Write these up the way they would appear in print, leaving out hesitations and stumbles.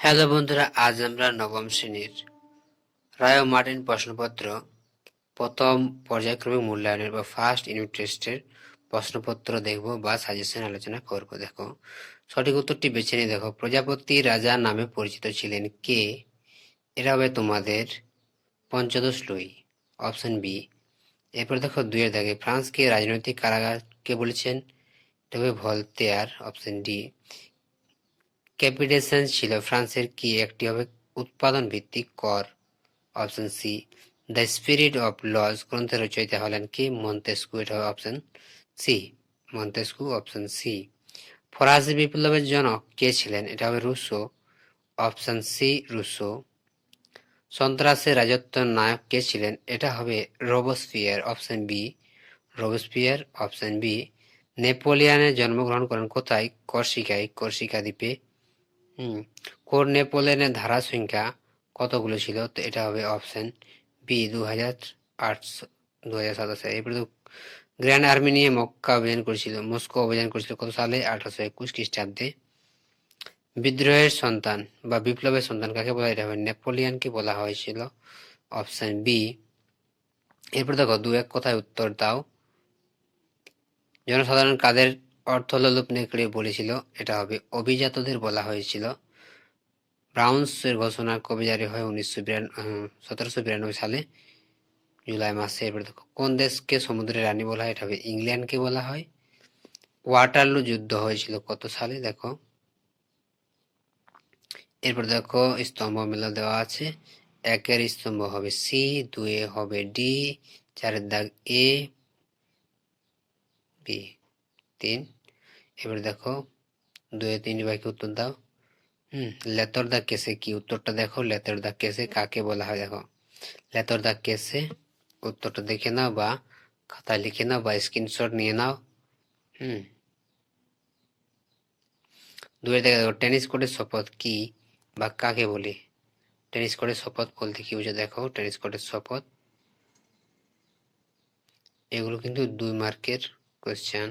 Hello বন্ধুরা, আজ আমরা নবম শ্রেণীর রায় ও মার্টিন প্রশ্নপত্র প্রথম পর্যায়ক্রমিক মূল্যায়নের বা ফার্স্ট ইউনিট টেস্টের প্রশ্নপত্র দেখব বা সাজেশন আলোচনা করব। দেখো সঠিক উত্তরটি বেছে নিয়ে দেখো, প্রজাপতি রাজা নামে পরিচিত ছিলেন কে? এরা হবে তোমাদের পঞ্চদশ লুই, অপশন বি। এরপর দেখো দুইয়ের দাগে, ফ্রান্সকে রাজনৈতিক কারাগার কে বলেছেন? এটা হবে ভলতেয়ার, অপশন ডি। ক্যাপিটেশন ছিল ফ্রান্সের কি? একটি হবে উৎপাদন ভিত্তিক কর, option C. The spirit of laws গ্রন্থের রচয়িতা হলেন কি? মন্তেস্কু, এটা হবে option C, Montesquieu, option C. ফরাসি বিপ্লবের জনক কে ছিলেন? এটা হবে রুসো, অপশন সি, রুসো। সন্ত্রাসের রাজত্বের নায়ক কে ছিলেন? এটা হবে Robespierre, option B, Robespierre, option B. নেপোলিয়নের জন্মগ্রহণ করেন কোথায়? কর্সিকায়, কর্সিকা দ্বীপে। কোড নেপোলিয়নের ধারা সংখ্যা কতগুলো ছিল? তো এটা হবে অপশন বি, 2800 এরপরে গ্র্যান্ড আর্মি নিয়ে মস্কো অভিযান করেছিল কত সালে? 1821 খ্রিস্টাব্দে। বিদ্রোহের সন্তান বা বিপ্লবের সন্তান কাকে বলা? এটা হবে নেপোলিয়নকে বলা হয়েছিল, অপশন বি। এরপর দেখো 2-1 কথায় উত্তর দাও। জনসাধারণ কাদের অর্থলোলুপ নেকড়ে বলেছিল? এটা হবে অভিজাতদের বলা হয়েছিল। ব্রাউন্সের ঘোষণা কবে জারি হয়? 1792 সালে, জুলাই মাসে। এরপর দেখো কোন দেশকে সমুদ্রের রানী বলা হয়? এটা হবে ইংল্যান্ডকে বলা হয়। ওয়াটারলু যুদ্ধ হয়েছিল কত সালে? দেখো এরপর দেখো স্তম্ভ মেলা দেওয়া আছে। 1-এর স্তম্ভ হবে সি, 2-এ হবে ডি, 4-এর দাগ এ, বি, 3। এবার দেখো 2-এ 3 বাকি উত্তর দাও। লেতর দাগ কেসে কি? উত্তরটা দেখো, লেতর দাগ কেসে কাকে বলা হয়? দেখো লেতর দাগ কেসে উত্তরটা দেখে নাও বা খাতায় লিখে নাও বা স্ক্রিনশট নিয়ে নাও। 2-এর দেখে দেখো, টেনিস কোর্টের শপথ কি বা কাকে বলে? টেনিস কোর্টের শপথ বলতে কি বুঝে? দেখো টেনিস কোর্টের শপথ, এগুলো কিন্তু 2 মার্কের কোয়েশ্চেন।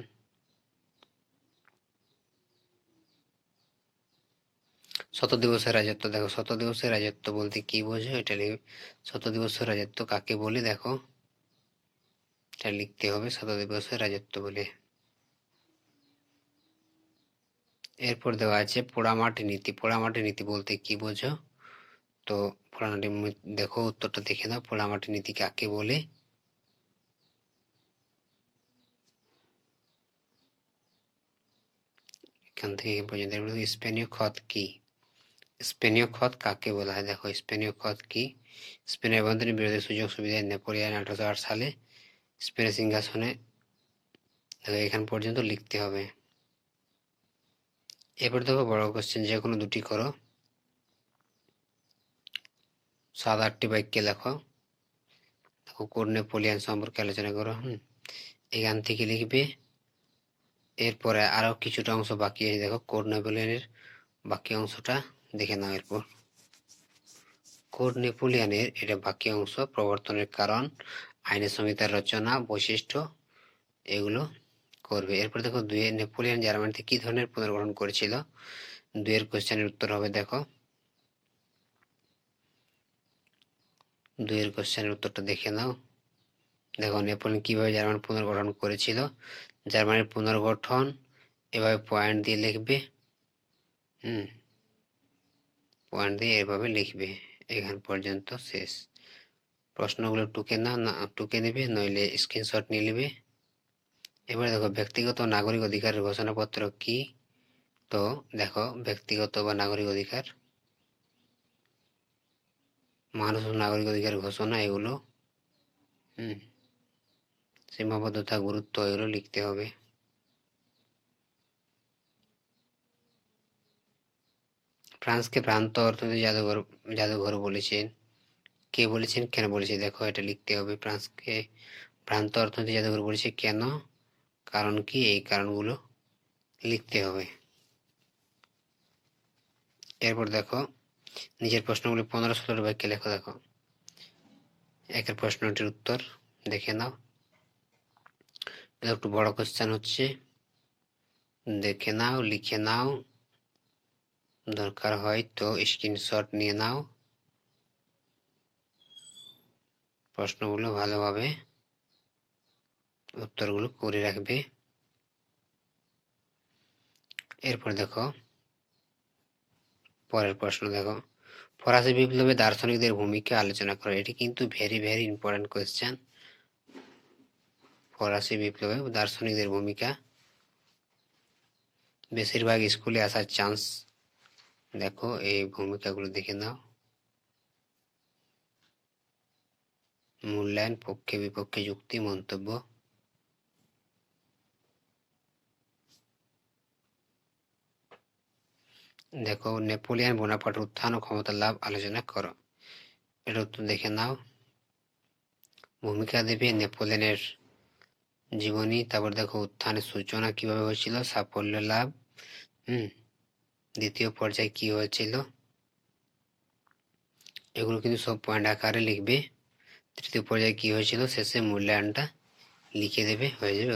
শত দিবসের রাজত্ব, দেখো শত দিবসের রাজত্ব বলতে কি বোঝো? এটা শত দিবসের রাজত্ব কাকে বলে? দেখো এটা লিখতে হবে, শত দিবসের রাজত্ব বলে। এরপর দেওয়া আছে পোড়ামাটি নীতি। পোড়ামাটি নীতি বলতে কি বোঝো? তো পোড়ামাটি দেখো উত্তরটা দেখে নাও, পোড়ামাটি নীতি কাকে বলে? এখান থেকে পর্যন্ত। স্পেনীয় খত কি? স্পেনীয় খত কাকে বলা হয়? দেখো স্পেনীয় খত কি? স্পেনের অভ্যন্তরীণ বিরোধের সুযোগ সুবিধায় নেপোলিয়ন 1808 সালে স্পেনের সিংহাসনে, দেখো এখান পর্যন্ত লিখতে হবে। এরপর দেখো বড় কোশ্চেন, যে কোনো দুটি করো। 7-8টি বাক্যে লেখো। দেখো কোড নেপোলিয়ন সম্পর্কে আলোচনা করো। এখান থেকে লিখবে। এরপরে আরো কিছুটা অংশ বাকি আছে, দেখো কোড নেপোলিয়নের বাকি অংশটা দেখে নাও। এরপর কোড নেপোলিয়নের এটা বাকি অংশ, প্রবর্তনের কারণ, আইনের সংহিতার রচনা, বৈশিষ্ট্য, এগুলো করবে। এরপর দেখো 2-এ নেপোলিয়ন জার্মানিতে কি ধরনের পুনর্গঠন করেছিল? 2-এর কোশ্চেনের উত্তর হবে, দেখো 2-এর কোশ্চেনের উত্তরটা দেখে নাও। দেখো নেপোলিয়ন কিভাবে জার্মান পুনর্গঠন করেছিল? জার্মানির পুনর্গঠন এভাবে পয়েন্ট দিয়ে লিখবে। পয়েন্ট দিয়ে এভাবে লিখবে। এখান পর্যন্ত শেষ। প্রশ্নগুলো টুকে নেবে, নইলে স্ক্রিনশট নিয়ে নেবে। এবারে দেখো ব্যক্তিগত নাগরিক অধিকারের ঘোষণাপত্র কি? তো দেখো ব্যক্তিগত বা নাগরিক অধিকার, মানুষ নাগরিক অধিকার ঘোষণা, এগুলো সীমাবদ্ধতা, গুরুত্ব, এগুলো লিখতে হবে। ফ্রান্সকে ভ্রান্ত অর্থনৈতিক জাদুঘর বলেছেন কে? বলেছেন, কেন বলেছে? দেখো এটা লিখতে হবে। ফ্রান্সকে ভ্রান্ত অর্থনৈতিক জাদুঘর বলেছে কেন, কারণ কি, এই কারণগুলো লিখতে হবে। এরপর দেখো নিজের প্রশ্নগুলি 15-17 বাক্যে লেখো। দেখো 1-এর প্রশ্নটির উত্তর দেখে নাও। একটু বড় কোশ্চেন হচ্ছে, দেখে নাও, লিখে নাও। দরকার হয় তো স্ক্রিনশট নিয়ে নাও, প্রশ্নগুলো ভালোভাবে উত্তরগুলো করে রাখবে। এরপর দেখো পরের প্রশ্ন, দেখো ফরাসি বিপ্লবে দার্শনিকদের ভূমিকা আলোচনা করো। এটি কিন্তু ভেরি ভেরি ইম্পর্টেন্ট কোয়েশ্চেন। ফরাসি বিপ্লবে দার্শনিকদের ভূমিকা বেশিরভাগ স্কুলে আসার চান্স। দেখো এই ভূমিকাগুলো দেখে নাও। মূল্যায়ন, পক্ষে বিপক্ষে যুক্তি, মন্তব্য। দেখো নেপোলিয়ন বোনাপার্টের উত্থান ও ক্ষমতা লাভ আলোচনা করো। এর উত্তর দেখে নাও। ভূমিকা দেবে নেপোলিয়নের জীবনী, তারপর দেখো উত্থানের সূচনা কিভাবে হয়েছিল, সাফল্য লাভ, দ্বিতীয় পর্যায়ে কি হয়েছিল, এগুলো কিন্তু সব পয়েন্ট আকারে লিখবে। তৃতীয় পর্যায়ে কি হয়েছিল, শেষে মূল্যায়নটা লিখে দেবে, হয়ে যাবে।